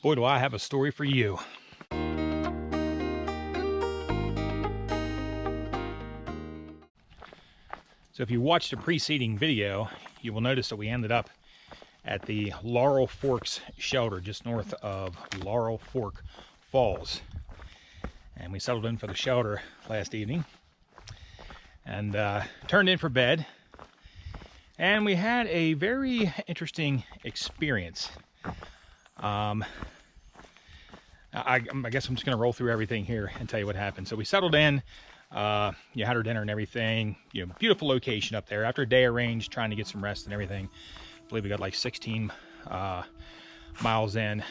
Boy, do I have a story for you. So if you watched the preceding video, you will notice that we ended up at the Laurel Forks shelter just north of Laurel Fork Falls. And we settled in for the shelter last evening and turned in for bed. And we had a very interesting experience. I guess I'm just gonna roll through everything here and tell you what happened. So we settled in, you had our dinner and everything, beautiful location up there. After a day of range, trying to get some rest and everything, I believe we got like 16 miles in,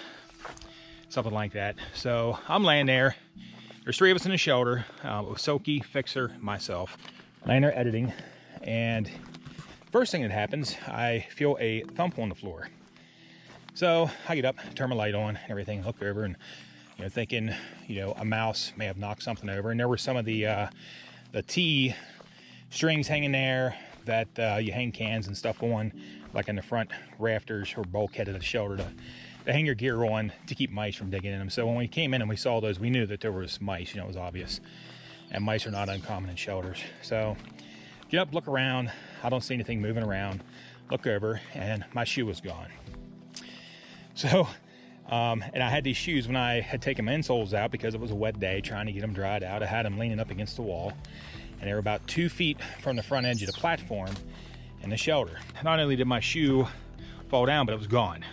something like that. So I'm laying there. There's three of us in the shelter, with Soki, Fixer, myself, laying there editing. And first thing that happens, I feel a thump on the floor. So I get up, turn my light on, and everything, look over, and thinking, a mouse may have knocked something over. And there were some of the T strings hanging there that you hang cans and stuff on, like in the front rafters or bulkhead of the shelter to hang your gear on to keep mice from digging in them. So when we came in and we saw those, we knew that there was mice. It was obvious. And mice are not uncommon in shelters. So get up, look around. I don't see anything moving around. Look over, and my shoe was gone. So, and I had these shoes when I had taken my insoles out because it was a wet day, trying to get them dried out. I had them leaning up against the wall, and they were about 2 feet from the front edge of the platform in the shelter. Not only did my shoe fall down, but it was gone.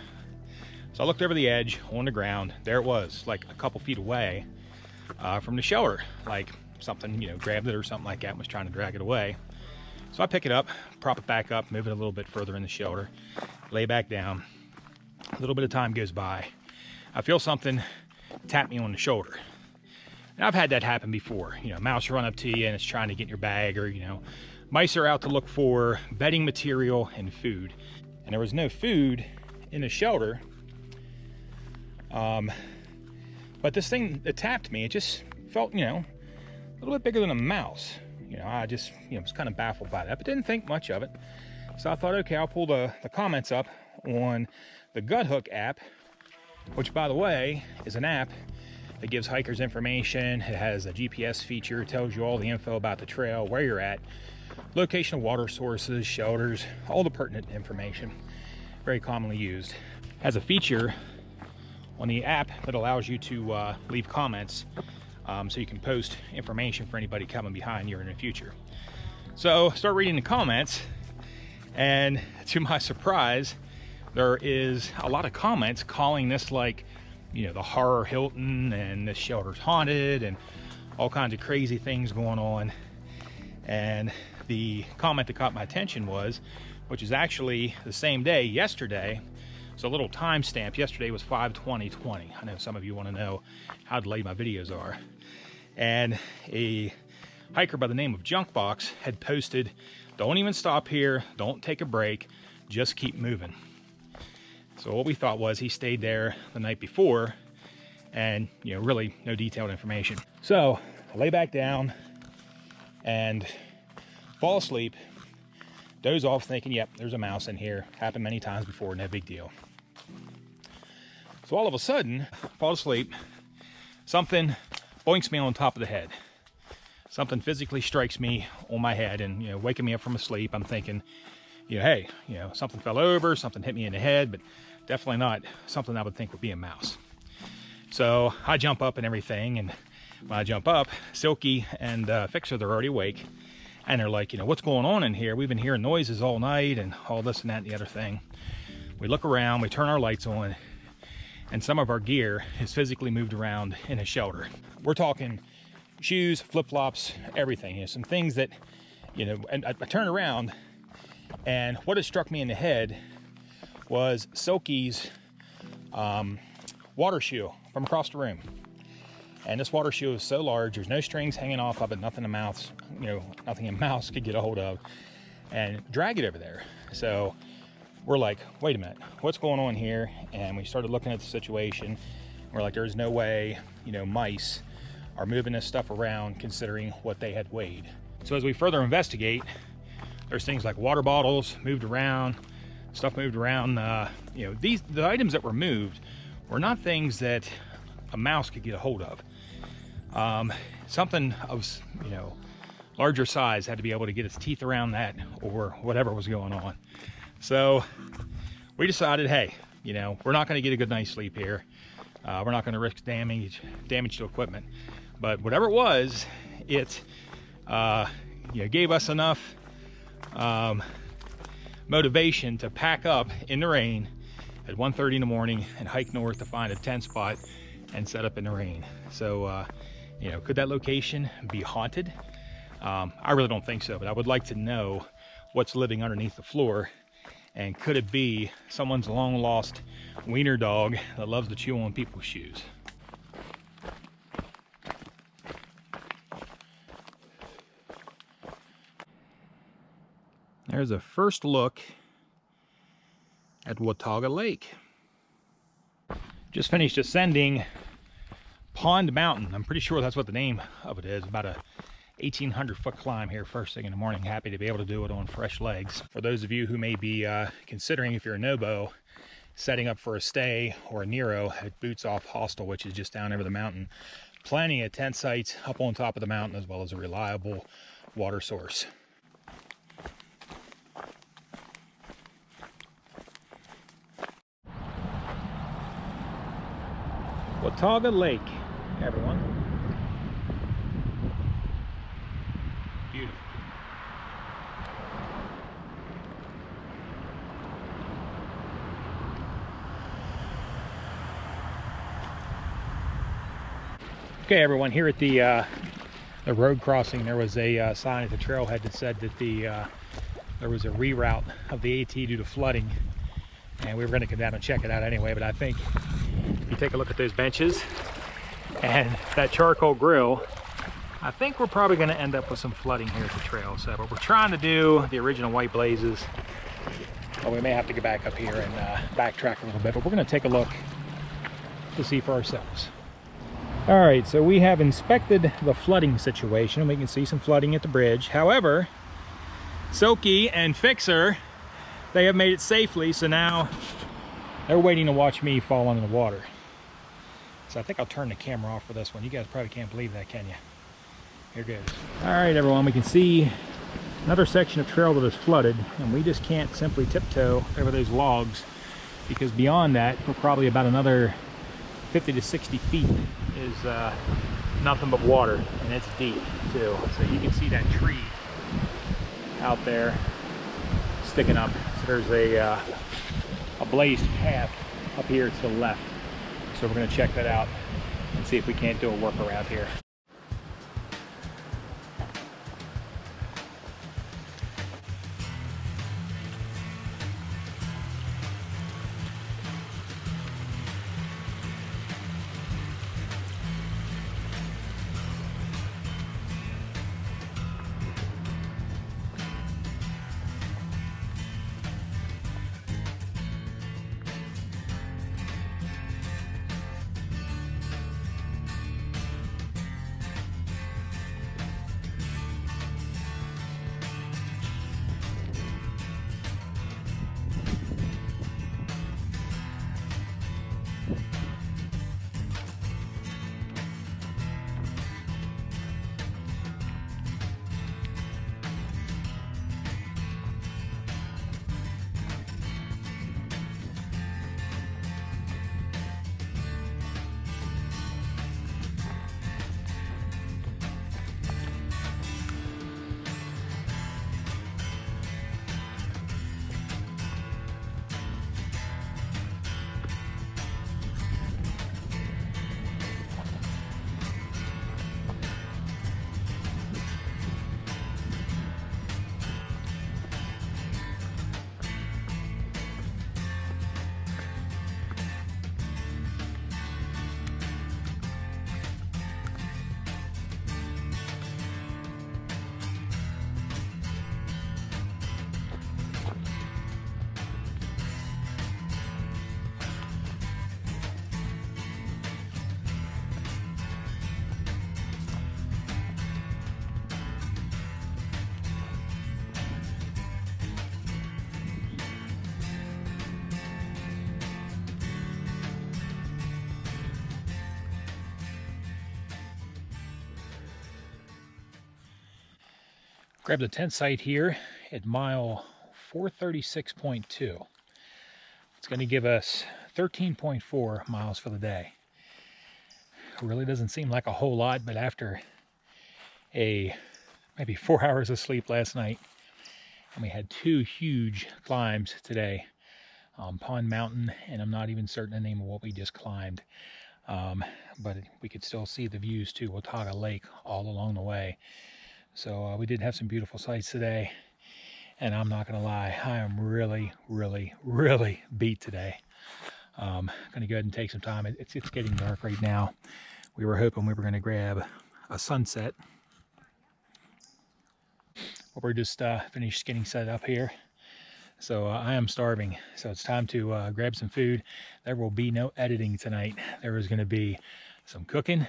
So I looked over the edge on the ground. There it was, like a couple feet away from the shelter. Like something, grabbed it or something like that and was trying to drag it away. So I pick it up, prop it back up, move it a little bit further in the shelter, lay back down. A little bit of time goes by. I feel something tap me on the shoulder. And I've had that happen before. A mouse run up to you and it's trying to get in your bag, or, mice are out to look for bedding material and food. And there was no food in the shelter. But this thing that tapped me, it just felt, a little bit bigger than a mouse. I just, was kind of baffled by that, but didn't think much of it. So I thought, okay, I'll pull the comments up on the Gut Hook app, which, by the way, is an app that gives hikers information. It has a GPS feature. It tells you all the info about the trail, where you're at, location of water sources, shelters, all the pertinent information. Very commonly used. It has a feature on the app that allows you to leave comments, so you can post information for anybody coming behind you in the future. So start reading the comments, and to my surprise, there is a lot of comments calling this like, the horror Hilton, and this shelter's haunted, and all kinds of crazy things going on. And the comment that caught my attention was, which is actually the same day, yesterday, so a little timestamp. Yesterday was 5/20/20. I know some of you want to know how delayed my videos are. And a hiker by the name of Junkbox had posted, "Don't even stop here, don't take a break, just keep moving." So what we thought was he stayed there the night before, and really no detailed information. So I lay back down and fall asleep, doze off thinking, yep, there's a mouse in here. Happened many times before, no big deal. So all of a sudden, fall asleep, something boinks me on top of the head. Something physically strikes me on my head, and waking me up from a sleep, I'm thinking, hey, something fell over, something hit me in the head, but definitely not something I would think would be a mouse. So I jump up and everything, and when I jump up, Silky and Fixer, they're already awake, and they're like, what's going on in here? We've been hearing noises all night and all this and that and the other thing. We look around, we turn our lights on, and some of our gear is physically moved around in a shelter. We're talking shoes, flip-flops, everything. Some things that, and I turn around, and what had struck me in the head was Silky's water shoe from across the room. And this water shoe is so large, there's no strings hanging off of it, nothing a mouse, nothing a mouse could get a hold of and drag it over there. So we're like, wait a minute, what's going on here? And we started looking at the situation. We're like, there's no way, mice are moving this stuff around considering what they had weighed. So as we further investigate, there's things like water bottles moved around, stuff moved around. The items that were moved were not things that a mouse could get a hold of. Something of, you know, larger size had to be able to get its teeth around that, or whatever was going on. So we decided, hey, you know, we're not going to get a good night's sleep here. We're not going to risk damage to equipment. But whatever it was, it you know, gave us enough motivation to pack up in the rain at 1:30 in the morning and hike north to find a tent spot and set up in the rain. So you know, could that location be haunted? I really don't think so, but I would like to know what's living underneath the floor, and could it be someone's long lost wiener dog that loves to chew on people's shoes? There's a first look at Watauga Lake. Just finished ascending Pond Mountain. I'm pretty sure that's what the name of it is. About a 1,800-foot climb here first thing in the morning. Happy to be able to do it on fresh legs. For those of you who may be considering, if you're a Nobo, setting up for a stay or a Nero at Boots Off Hostel, which is just down over the mountain, plenty of tent sites up on top of the mountain, as well as a reliable water source. Watauga Lake, everyone. Beautiful. Okay, everyone, here at the road crossing, there was a sign at the trailhead that said that there was a reroute of the AT due to flooding, and we were going to come down and check it out anyway. But I think if you take a look at those benches and that charcoal grill, I think we're probably going to end up with some flooding here at the trail. So, but we're trying to do the original White Blazes. Well, we may have to get back up here and backtrack a little bit, but we're going to take a look to see for ourselves. All right, so we have inspected the flooding situation. We can see some flooding at the bridge. However, Silky and Fixer, they have made it safely, so now they're waiting to watch me fall into the water. So I think I'll turn the camera off for this one. You guys probably can't believe that, can you? Here goes. All right, everyone, we can see another section of trail that is flooded, and we just can't simply tiptoe over those logs, because beyond that, for probably about another 50 to 60 feet is nothing but water, and it's deep too. So you can see that tree out there sticking up. So there's a blazed path up here to the left. So we're going to check that out and see if we can't do a workaround here. Grabbed a tent site here at mile 436.2. It's going to give us 13.4 miles for the day. It really doesn't seem like a whole lot, but after maybe 4 hours of sleep last night, and we had 2 huge climbs today, Pond Mountain, and I'm not even certain the name of what we just climbed, but we could still see the views to Watauga Lake all along the way. So we did have some beautiful sights today, and I'm not gonna lie, I am really beat today. Gonna go ahead and take some time. It's getting dark right now. We were hoping we were gonna grab a sunset, but we're just finished getting set up here. So I am starving, so it's time to grab some food. There will be no editing tonight. There is gonna be some cooking,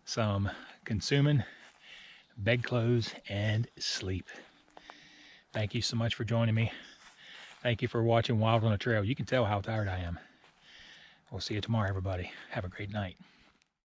some consuming, bedclothes, and sleep. Thank you so much for joining me. Thank you for watching Wild on the Trail. You can tell how tired I am. We'll see you tomorrow, everybody. Have a great night.